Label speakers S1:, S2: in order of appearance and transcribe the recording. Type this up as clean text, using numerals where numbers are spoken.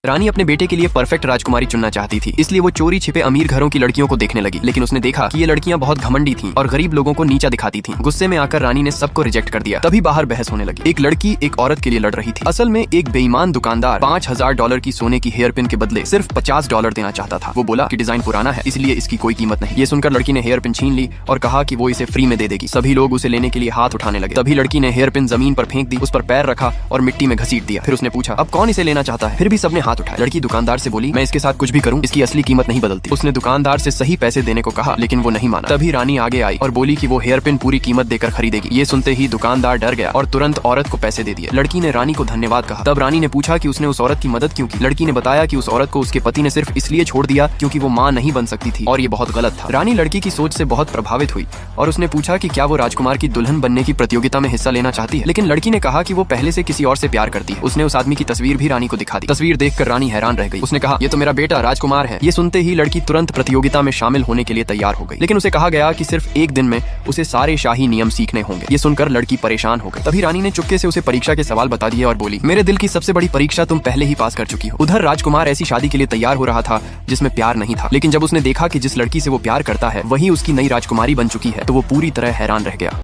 S1: रानी अपने बेटे के लिए परफेक्ट राजकुमारी चुनना चाहती थी, इसलिए वो चोरी छिपे अमीर घरों की लड़कियों को देखने लगी। लेकिन उसने देखा कि ये लड़कियां बहुत घमंडी थीं और गरीब लोगों को नीचा दिखाती थीं। गुस्से में आकर रानी ने सबको रिजेक्ट कर दिया। तभी बाहर बहस होने लगी। एक लड़की एक औरत के लिए लड़ रही थी। असल में एक बेईमान दुकानदार $5000 की सोने की हेयर पिन के बदले सिर्फ $50 देना चाहता था। वो बोला कि डिजाइन पुराना है, इसलिए इसकी कोई कीमत नहीं। ये सुनकर लड़की ने हेयर पिन छीन ली और कहा कि वो इसे फ्री में दे देगी। सभी लोग उसे लेने के लिए हाथ उठाने लगे। तभी लड़की ने हेयर पिन जमीन पर फेंक दी, उस पर पैर रखा और मिट्टी में घसीट दिया। फिर उसने पूछा, अब कौन इसे लेना चाहता है? फिर भी सबने हाथ उठाए। लड़की दुकानदार से बोली, मैं इसके साथ कुछ भी करूं, इसकी असली कीमत नहीं बदलती। उसने दुकानदार से सही पैसे देने को कहा, लेकिन वो नहीं माना। तभी रानी आगे आई और बोली कि वो हेयर पिन पूरी कीमत देकर खरीदेगी। ये सुनते ही दुकानदार डर गया और तुरंत औरत को पैसे दे दिए। लड़की ने रानी को धन्यवाद कहा। तब रानी ने पूछा कि उसने उस औरत की मदद क्यों की। लड़की ने बताया कि उस औरत को उसके पति ने सिर्फ इसलिए छोड़ दिया क्योंकि वो मां नहीं बन सकती थी और ये बहुत गलत था। रानी लड़की की सोच से बहुत प्रभावित हुई और उसने पूछा कि क्या वो राजकुमार की दुल्हन बनने की प्रतियोगिता में हिस्सा लेना चाहती है। लेकिन लड़की ने कहा कि वो पहले से किसी और से प्यार करती है। उसने उस आदमी की तस्वीर भी रानी को दिखा दी। तस्वीर देखकर रानी हैरान रह गई। उसने कहा, ये तो मेरा बेटा राजकुमार है। ये सुनते ही लड़की तुरंत प्रतियोगिता में शामिल होने के लिए तैयार हो गई। लेकिन उसे कहा गया कि सिर्फ एक दिन में उसे सारे शाही नियम सीखने होंगे। ये सुनकर लड़की परेशान हो गई। तभी रानी ने चुपके से उसे परीक्षा के सवाल बता दिए और बोली, मेरे दिल की सबसे बड़ी परीक्षा तुम पहले ही पास कर चुकी हो। उधर राजकुमार ऐसी शादी के लिए तैयार हो रहा था जिसमें प्यार नहीं था। लेकिन जब उसने देखा कि जिस लड़की से वो प्यार करता है वही उसकी नई राजकुमारी बन चुकी है तो वो पूरी तरह हैरान रह गया।